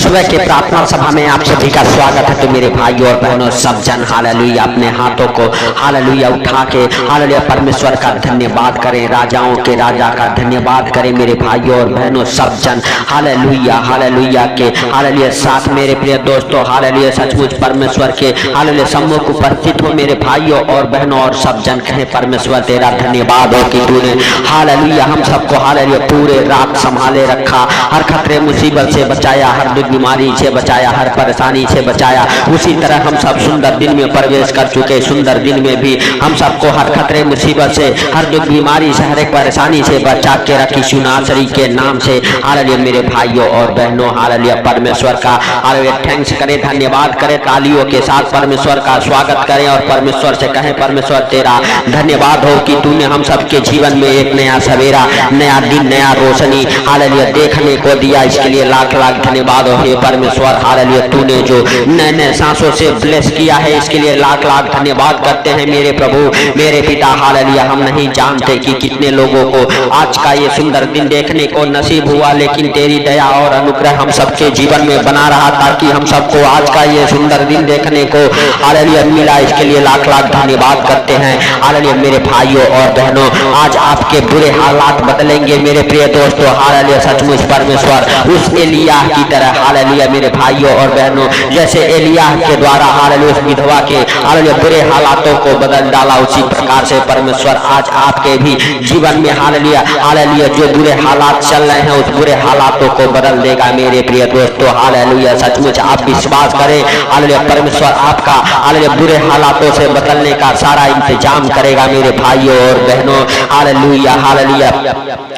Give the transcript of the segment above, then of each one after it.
सुबह के प्रार्थना सभा में आप सभी का स्वागत है। तो मेरे भाइयों और बहनों सब जन हालेलुया अपने हाथों को हालेलुया उठा के हालेलुया परमेश्वर का धन्यवाद करें, राजाओं के राजा का धन्यवाद करें। मेरे भाइयों और बहनों सब जन हालेलुया हालेलुया के हालेलुया साथ मेरे प्रिय दोस्तों हालेलुया सचमुच परमेश्वर के हालेलुया सम्मुख उपस्थित हो। मेरे भाइयों और बहनों और सब जन कहें परमेश्वर तेरा धन्यवाद हो कि तूने हालेलुया हम सबको हालेलुया पूरे रात संभाले रखा, हर खतरे मुसीबत से बचाया, हर दुख बीमारी से बचाया, हर परेशानी से बचाया। उसी तरह हम सब सुंदर दिन में प्रवेश कर चुके, सुंदर दिन में भी हम सबको हर खतरे मुसीबत से, हर दुख बीमारी से, हर एक परेशानी से बचा के रखी सुनासरी के नाम से। हालेलुया मेरे भाइयों और बहनों हालेलुया परमेश्वर का हालेलुया थैंक्स करें, धन्यवाद करें, तालियों के साथ परमेश्वर का स्वागत करें और परमेश्वर से कहें परमेश्वर तेरा धन्यवाद हो कि तूने हम सबके जीवन में एक नया सवेरा, नया दिन, नया रोशनी हालेलुया देखने को दिया। इसके लिए लाख लाख धन्यवाद हो हे परमेश्वर। हालेलुया तूने जो नए नए सांसों से ब्लेस किया है इसके लिए लाख लाख धन्यवाद करते हैं मेरे प्रभु, मेरे पिता। हालेलुया हम नहीं जानते कि कितने लोगों को आज का ये सुंदर दिन देखने को नसीब हुआ, लेकिन तेरी दया और अनुग्रह हम सबके जीवन में बना रहा ताकि हम सबको आज का ये सुंदर दिन देखने को हालेलुया मिला। इसके लिए लाख लाख धन्यवाद करते हैं। हालेलुया मेरे भाइयों और बहनों आज आपके बुरे हालात बदलेंगे मेरे प्रिय दोस्तों। हालेलुया सचमुच परमेश्वर उस एलियाह की तरह हालेलुया मेरे भाइयों और बहनों जैसे एलियाह के द्वारा हालेलुया उस विधवा के हालेलुया बुरे हालातों को बदल डाला, उसी प्रकार से परमेश्वर आज आपके भी जीवन में हालेलुया हालेलुया जो बुरे हालात चल रहे हैं उस बुरे हालातों को बदल देगा मेरे प्रिय दोस्तों। हालेलुया सचमुच आप विश्वास करें हालेलुया परमेश्वर आपका हालेलुया बुरे हालातों से बदलने का सारा इंतजाम करेगा मेरे भाइयों और बहनों। हालेलुया हालेलुया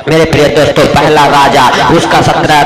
मेरे प्रिय दोस्तों पहला राजा उसका 17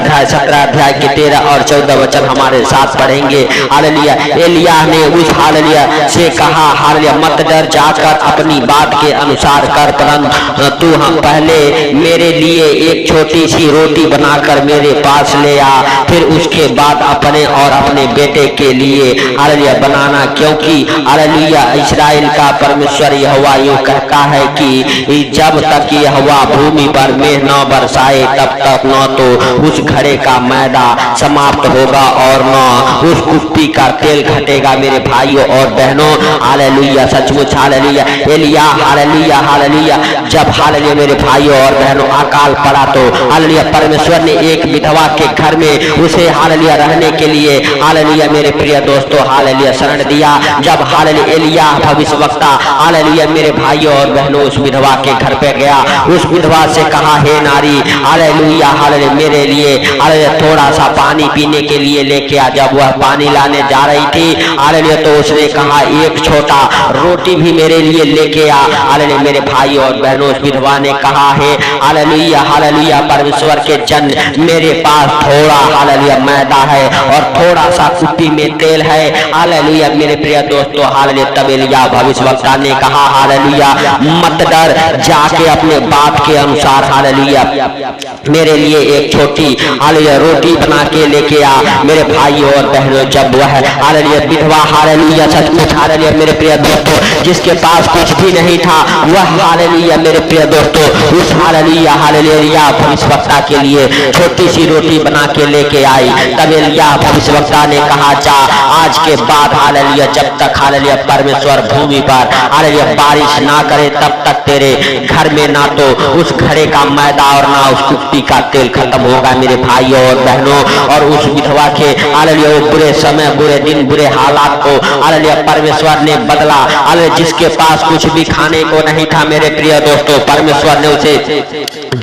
अध्याय के 13 और 14 वचन हमारे साथ पढ़ेंगे। हालेलुया एलियाह ने उस हालेलुया से कहा हालेलुया मत डर, जाकर अपनी बात के अनुसार कर, परंतु तू हम पहले मेरे लिए एक छोटी सी रोटी बनाकर मेरे पास ले आ, फिर उसके बाद अपने और अपने बेटे के लिए हालेलुया बनाना, क्योंकि हालेलुया इस्राएल का परमेश्वर यहोवा यूं कहता है कि जब तक यहोवा भूमि पर मेघ न बरसाए तब तक न तो उस घड़े का मैदा समाप्त होगा और न उस कुप्पी का तेल घटेगा मेरे भाइयों और बहनों। हालेलुया सचमुच हालेलुया एलियाह हालेलुया हालेलुया जब हालेलुया मेरे भाइयों और बहनों अकाल पड़ा तो हालेलुया परमेश्वर ने एक विधवा के घर में उसे हालेलुया रहने के लिए हालेलुया मेरे प्रिय दोस्तों हालेलुया शरण दिया। जब हालेलुया एलियाह भविष्यवक्ता हालेलुया मेरे भाइयों और बहनों उस विधवा के घर पे गया, उस विधवा से कहा हे नारी हालेलुया हालेलुया मेरे लिए हालेलुया थोड़ा सा पानी पीने के लिए लेके आ। जब वह पानी लाने जा रही थी हालेलुया तो उसने कहा एक छोटा रोटी भी मेरे लिए लेके आ। हालेलुया मेरे भाई और बहनों उस विधवा ने कहा है हालेलुया हालेलुया परमेश्वर के जन मेरे पास थोड़ा हालेलुया मैदा है और थोड़ा सा कुप्पी में तेल है। हालेलुया मेरे प्रिय दोस्तों हालेलुया तब एलिय्याह भविष्यवक्ता ने कहा हालेलुया मत डर, जाके अपने बात के अनुसार हालेलुया मेरे लिए एक छोटी हालेलुया रोटी बना के लेके आ। मेरे भाइयों और बहनों जब वह हालेलुया विधवा हालेलुया सचमुच हालेलुया मेरे प्रिय दोस्तों जिसके पास कुछ भी नहीं था वह हालेलुया मेरे प्रिय दोस्तों उस हालेलुया हालेलुया भविष्यवक्ता के लिए छोटी सी रोटी बना के लेके आई। तब एलिय्याह भविष्यवक्ता ने कहा जा आज के बाद हालेलुया जब तक हालेलुया परमेश्वर भूमि पर हालेलुया बारिश ना करे तब तक तेरे घर में ना तो उस घड़े का मैदा और ना उस कुप्पी का तेल खत्म होगा मेरे भाइयों और बहनों। और उस विधवा के हालेलुया बुरे समय, बुरे दिन, बुरे हालात को हालेलुया परमेश्वर ने बदला। हालेलुया जिसके पास कुछ भी खाने को नहीं था मेरे प्रिय दोस्तों परमेश्वर ने उसे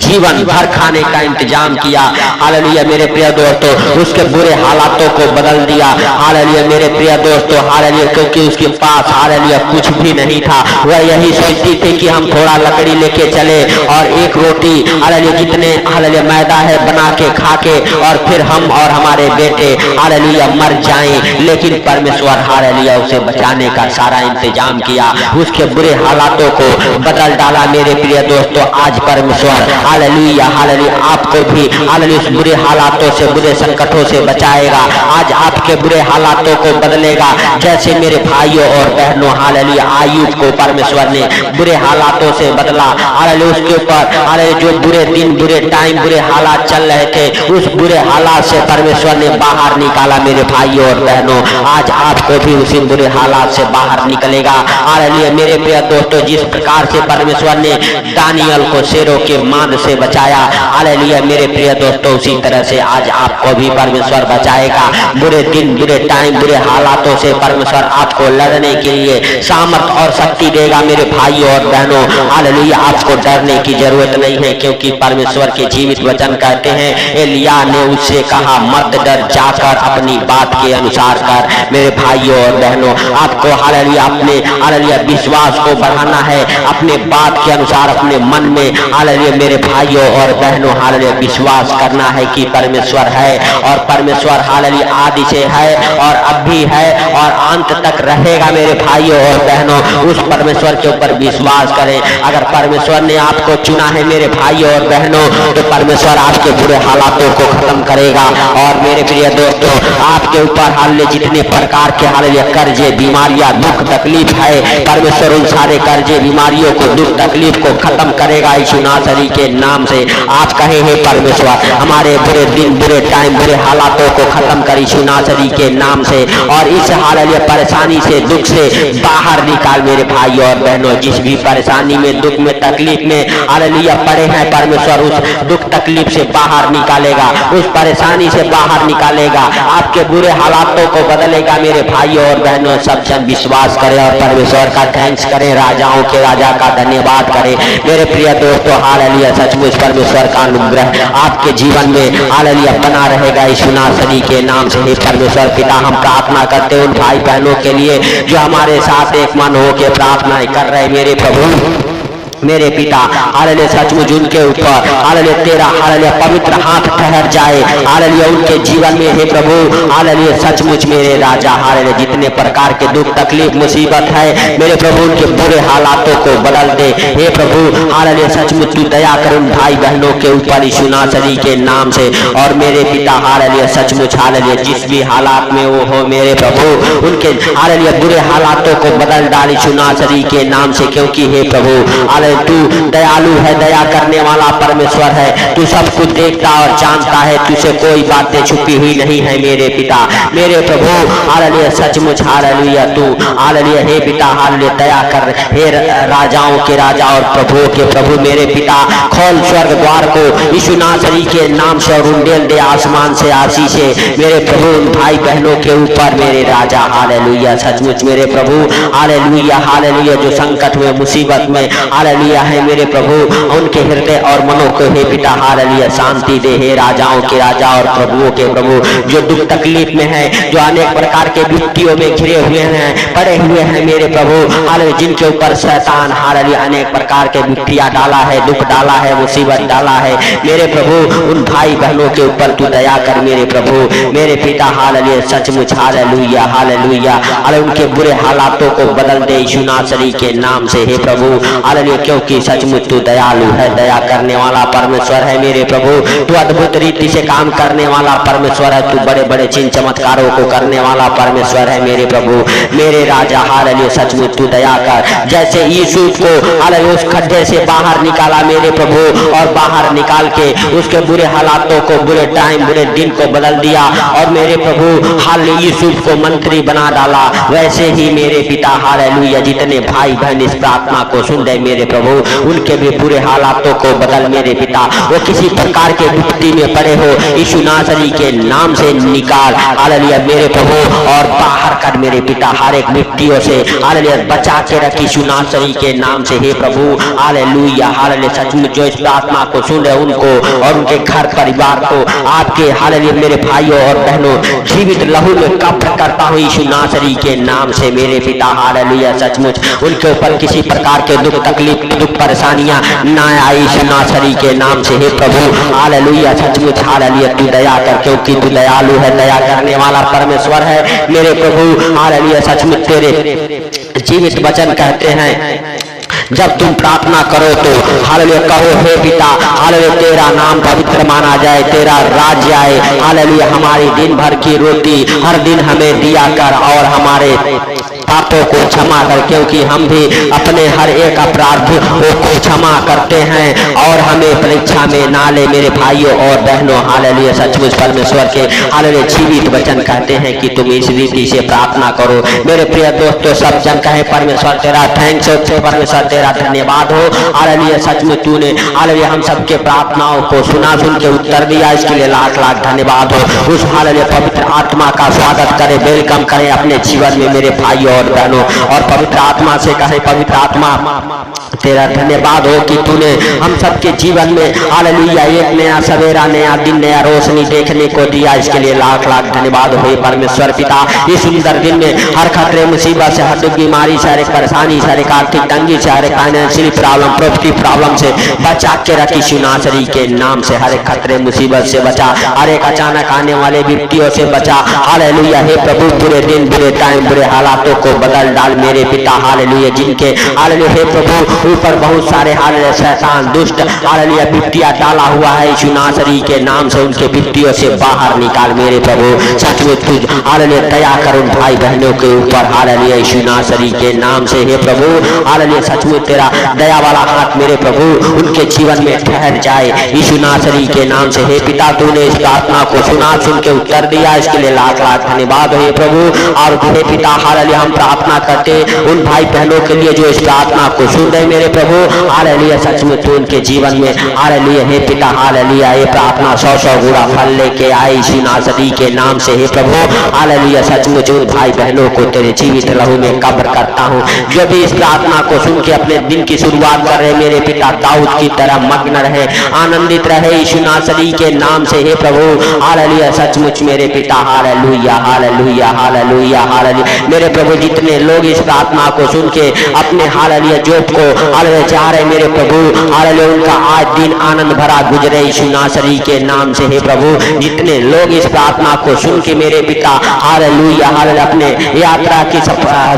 जीवन भर खाने का इंतजाम किया। हालेलुया मेरे प्रिय दोस्तों उसके बुरे हालातों को बदल दिया। हालेलुया मेरे प्रिय दोस्तों हालेलुया क्योंकि उसके पास हालेलुया कुछ भी नहीं था। वह यही सोचती थी कि हम थोड़ा लकड़ी लेके चले और एक रोटी हालेलुया जितने हालेलुया मैदा है बना के खा के और फिर हम और हमारे बेटे हालेलुया मर जाएं। लेकिन परमेश्वर हालेलुया उसे बचाने का सारा इंतजाम किया, उसके बुरे हालातों को बदल डाला मेरे प्रिय दोस्तों। आज परमेश्वर हालेलुया हालेलुया आपको भी हालेलुया उस बुरे हालातों से, बुरे संकटों से बचाएगा। आज आपके बुरे हालातों को बदलेगा जैसे मेरे भाइयों और बहनों हालेलुया आयुब को परमेश्वर ने बुरे हालातों से बदला। हालेलुया उसके ऊपर हालेलुया जो बुरे दिन, बुरे टाइम, बुरे हालात चल रहे थे उस बुरे हालात से परमेश्वर परमेश्वर ने बाहर निकाला मेरे भाइयों और बहनों, आज आपको भी उसी बुरे हालात से बाहर निकलेगा। हालेलुया मेरे प्रिय दोस्तों, जिस प्रकार से परमेश्वर ने दानियल को शेरों के मांद से बचाया, हालेलुया मेरे प्रिय दोस्तों, उसी तरह से आज आपको भी परमेश्वर बचाएगा। बुरे दिन, बुरे टाइम, बुरे हालातों से परमेश्वर आपको लड़ने के लिए सामर्थ और शक्ति देगा मेरे भाइयों और बहनों। हालेलुया आपको डरने की जरूरत नहीं है, क्योंकि परमेश्वर के जीवित वचन कहते हैं, एलिया ने उससे कहा मत डर, जाकर अपनी बात के अनुसार कर। मेरे भाइयों और बहनों, आपको हालेलुया अपने हालेलुया विश्वास को बढ़ाना है, अपने बात के अनुसार अपने मन में हालेलुया मेरे भाइयों और बहनों हालेलुया विश्वास करना है कि परमेश्वर है, और परमेश्वर हालेलुया आदि से है और अब भी है और अंत तक रहेगा। मेरे भाइयों और बहनों, उस परमेश्वर के ऊपर विश्वास करें। अगर परमेश्वर ने आपको चुना है मेरे भाइयों और बहनों, तो परमेश्वर आपके बुरे हालातों को खत्म करेगा। और मेरे प्रिय दोस्तों, आपके ऊपर हालेलुया जितने प्रकार के हालेलुया कर्जे, बीमारियां, दुख तकलीफ है, परमेश्वर उन सारे कर्जे, बीमारियों को, दुख तकलीफ को खत्म करेगा यीशु नासरी के नाम से। आप कहे हैं परमेश्वर हमारे बुरे दिन, बुरे टाइम, बुरे हालातों को खत्म कर यीशु नासरी के नाम से, और इस हालेलुया परेशानी से, दुख से बाहर निकाल मेरे भाइयों और बहनों। जिस भी परेशानी में, दुख में, तकलीफ में हालेलुया पड़े हैं, परमेश्वर उस दुख तकलीफ से बाहर निकालेगा, उस परेशानी से बाहर निकालेगा, आपके बुरे हालातों को बदलेगा। मेरे भाइयों और बहनों, सब जन विश्वास करें और परमेश्वर का थैंक्स करें, राजाओं के राजा का धन्यवाद करें। मेरे प्रिय दोस्तों, हालेलुया सचमुच परमेश्वर का अनुग्रह आपके जीवन में हालेलुया बना रहेगा यीशु नासरी के नाम से। हे परमेश्वर पिता, हम प्रार्थना करते हैं उन भाई बहनों के लिए जो हमारे साथ एक मन हो के प्रार्थनाएं कर रहे हैं मेरे प्रभु, मेरे पिता हालेलुया सचमुच उनके ऊपर हालेलुया तेरा हालेलुया पवित्र हाथ ठहर जाए हालेलुया उनके जीवन में। हे प्रभु हालेलुया सचमुच मेरे राजा हालेलुया जितने प्रकार के दुख तकलीफ मुसीबत है मेरे प्रभु, उनके बुरे हालातों को बदल दे। हे प्रभु हालेलुया सचमुच तू दया कर उन भाई बहनों के ऊपर यीशु नासरी के नाम से। और मेरे पिता हालेलुया सचमुच हालेलुया जिस भी हालात में वो हो मेरे प्रभु, उनके हालेलुया बुरे हालातों को बदल डाल यीशु नासरी के नाम से, क्योंकि हे प्रभु हालेलुया तू दयालु है, दया करने वाला परमेश्वर है, तू सब कुछ देखता और जानता है, तुझसे कोई बातें छुपी हुई नहीं है मेरे पिता। मेरे प्रभु हालेलुया सचमुच हालेलुया तू हालेलुया हे पिता हालेलुया दया कर, हे राजाओं के राजा और प्रभुओं के प्रभु मेरे पिता, खोल स्वर्ग द्वार को यीशु नासरी के नाम से और उंडेल दे आसमान से आशीषें मेरे प्रभु उन भाई बहनों के ऊपर मेरे राजा हालेलुया सचमुच मेरे प्रभु हालेलुया हालेलुया जो संकट में, मुसीबत में हालेलुया है मेरे प्रभु, उनके हृदय और मनों को हे पिता हालेलुया शांति दे। हे राजाओं के राजा और प्रभुओं के प्रभु जो दुख तकलीफ में है, जो अनेक प्रकार के विपत्तियों में घिरे हुए हैं, पड़े हुए हैं मेरे प्रभु हालेलुया, जिनके ऊपर शैतान हालेलुया अनेक प्रकार के विपत्तियां डाला है, दुख डाला है, मुसीबत डाला है मेरे प्रभु, उन भाई बहनों के ऊपर तू दया कर मेरे प्रभु मेरे पिता हालेलुया सचमुच हालेलुया हालेलुया हालेलुया उनके बुरे हालातों को बदल दे यीशु नासरी के नाम से। हे प्रभु हालेलुया क्योंकि सचमुच तू दयालु है, दया करने वाला परमेश्वर है मेरे प्रभु, तू अद्भुत रीति से काम करने वाला परमेश्वर है, तू बड़े बड़े चिन्ह चमत्कारों को करने वाला परमेश्वर है मेरे प्रभु मेरे राजा हालेलुया सचमुच तू दया कर। जैसे यूसुफ को हालेलुया उस खड्डे से बाहर निकाला मेरे प्रभु, और बाहर निकाल के उसके बुरे हालातों को, बुरे टाइम, बुरे दिन को बदल दिया, और मेरे प्रभु हालेलुया यूसुफ को मंत्री बना डाला, वैसे ही मेरे पिता हालेलुया जितने भाई बहन इस प्रार्थना को सुन रहे मेरे प्रभु, उनके भी बुरे हालातों को बदल मेरे पिता, वो किसी प्रकार के विपत्ति में पड़े हो यीशु नासरी के नाम से निकाल हालेलुया मेरे प्रभु, और बाहर कर मेरे पिता हर एक विपत्तियों से हालेलुया बचा के रख यीशु नासरी के नाम से। हे प्रभु हालेलुया हालेलुया सचमुच जो इस प्रार्थना को सुन रहे उनको और उनके घर परिवार को आपके हालेलुया मेरे भाइयों और बहनों जीवित लहू में कब्र करता हूँ यीशु नासरी के नाम से मेरे पिता हालेलुया सचमुच उनके ऊपर किसी प्रकार के दुख तकलीफ, दुख परेशानियां ना आए यीशु नासरी के नाम से। हे प्रभु हालेलुया सचमुच हालेलुया तू दया कर, क्योंकि तू दयालु है, दया करने वाला परमेश्वर है मेरे प्रभु हालेलुया सचमुच तेरे जीवित वचन कहते हैं जब तुम प्रार्थना करो तो हालेलुया कहो हे पिता हालेलुया तेरा नाम पवित्र माना जाए, तेरा राज्य आए हालेलुया, हमारी दिन भर की रोटी हर दिन हमें दिया कर, और पापों को क्षमा कर, क्योंकि हम भी अपने हर एक अपराध को क्षमा करते हैं। और हमें परीक्षा में ना ले मेरे भाइयों और बहनों। हालेलुया। सचमुच परमेश्वर के हालेलुया जीवित वचन कहते हैं कि तुम इस रीति से प्रार्थना करो। मेरे प्रिय दोस्तों, सब जन कहे परमेश्वर तेरा थैंक्स हो, परमेश्वर तेरा धन्यवाद हो। हालेलुया। सचमुच तूने हालेलुया हम सबके प्रार्थनाओं को सुना, सुन के उत्तर दिया, इसके लिए लाख लाख धन्यवाद हो। उस हालेलुया पवित्र आत्मा का स्वागत करें, वेलकम करें अपने जीवन में मेरे भाइयों और बहनों। और पवित्र आत्मा से कहे, पवित्र आत्मा तेरा धन्यवाद हो कि तूने हम सबके जीवन में हालेलुया एक नया सवेरा, नया दिन, नया रोशनी देखने को दिया। इसके लिए लाख लाख धन्यवाद हो परमेश्वर पिता। इस सुंदर दिन में हर खतरे, मुसीबत से, हर दुख, बीमारी से, हर एक परेशानी से, हर एक आर्थिक तंगी से, हर एक फाइनेंशियल प्रॉब्लम, प्रॉपर्टी प्रॉब्लम से बचा के रख यीशु नासरी के नाम से। हर एक खतरे, मुसीबत से बचा, हर एक अचानक आने वाले विपत्तियों से बचा। हालेलुया। हे प्रभु, बुरे दिन, बुरे टाइम, बुरे हालातों को बदल डाल मेरे पिता। हालेलुया। जिनके हालेलुया हे प्रभु ऊपर बहुत सारे हालेलुया शैतान, दुष्ट हालेलुया विपत्तियां डाला हुआ है, यीशु नासरी के नाम से उनके विपत्तियों से बाहर निकाल मेरे प्रभु। सचमुच तुझ हालेलुया दया कर उन भाई बहनों के ऊपर। हालेलुया यीशु नासरी के नाम से हे प्रभु। हालेलुया सचमुच तेरा दया वाला हाथ मेरे प्रभु उनके जीवन में ठहर जाए यीशु नासरी के नाम से। हे पिता, तूने इस प्रार्थना को सुना, सुन के उत्तर दिया, इसके लिए लाख लाख धन्यवाद हे प्रभु। और हे पिता हालेलुया हम प्रार्थना करते उन भाई बहनों के लिए जो इस प्रार्थना को सुन रहे मेरे प्रभु। हालेलुया सचमुच तू उनके जीवन में हालेलुया हे पिता हालेलुया ये प्रार्थना 100 गुना फल लेके आए यीशु नासरी के नाम से हे प्रभु। हालेलुया सचमुच उन भाई बहनों को तेरे जीवित लहू में कब्र करता हूँ, जो भी इस प्रार्थना को सुन के अपने दिन की शुरुआत कर रहे मेरे पिता दाऊद की तरह मग्न रहे, आनंदित रहे यीशु नासरी के नाम से हे प्रभु। हालेलुया सचमुच मेरे पिता हालेलुया हालेलुया हालेलुया हालेलुया मेरे प्रभु जितने लोग इस प्रार्थना को सुन के अपने हालेलुया जॉब को हालेलुया चाह रहे मेरे प्रभु, हालेलुया उनका आज दिन आनंद भरा गुजरे यीशु नासरी के नाम से हे प्रभु। जितने लोग इस प्रार्थना को सुन के मेरे पिता हालेलुया हालेलुया अपने यात्रा की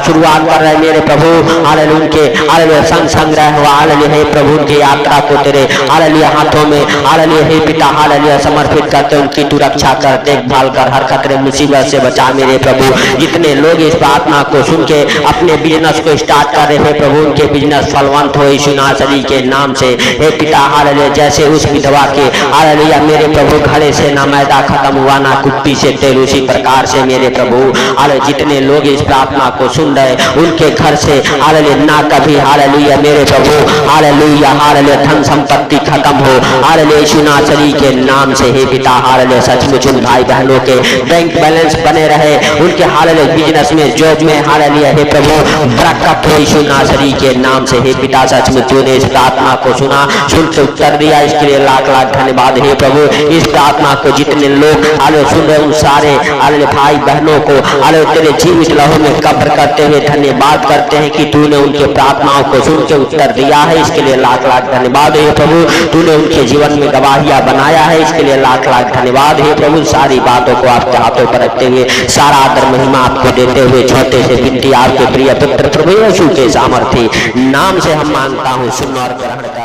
शुरुआत कर रहे मेरे प्रभु, हालेलुया उनके हालेलुया संग संग्रह हुआ हालेलुया हे प्रभु उनकी यात्रा को तेरे हालेलुया हाथों में हालेलुया हे पिता हालेलुया समर्पित करते, उनकी तू रक्षा कर, देखभाल कर, हर खतरे मुसीबत से बचा मेरे प्रभु। जितने लोग इस प्रार्थना को सुन के अपने बिजनेस को स्टार्ट कर रहे हैं प्रभु, उनके बिजनेस फलवंत हो यीशु नासरी के नाम से हे पिता हालेलुया। जैसे उस विधवा के हालेलुया मेरे प्रभु घड़े से ना मैदा खत्म हुआ ना कुप्पी से तेल, उसी प्रकार से मेरे प्रभु हालेलुया जितने लोग इस प्रार्थना को सुन रहे उनके घर से हालेलुया ना कभी हालेलुया मेरे प्रभु हालेलुया हालेलुया धन संपत्ति खत्म हो हालेलुया यीशु नासरी के नाम से हे पिता हालेलुया। सचमुच उन भाई बहनों के बैंक बैलेंस बने रहे, उनके हालेलुया बिजनेस में जॉब में हालेलुया हे प्रभु बरकत हो यीशु नासरी के नाम से हे पिता। सचमुच तूने इस प्रार्थना को सुना, सुन के उत्तर दिया, इसके लिए लाख लाख धन्यवाद हे प्रभु। इस प्रार्थना को जितने लोग हालेलुया सुन रहे उन सारे हालेलुया भाई बहनों को हालेलुया तेरे जीवित लहू में कब्र करते हुए धन्यवाद करते हैं कि तूने उनके प्रार्थनाओं को सुन के उत्तर दिया है, इसके लिए लाख लाख धन्यवाद हे प्रभु। तूने उनके जीवन में गवाहियां बनाया है, इसके लिए लाख लाख धन्यवाद हे प्रभु। सारी बातों को आपके हाथों पर रखते हुए सारा आदर महिमा आपको देते हुए छोटे से विनती आपके प्रिय पुत्र प्रभु यीशु के सामर्थ्य नाम से हम मांगता हूँ, सुन और ग्रहण कर।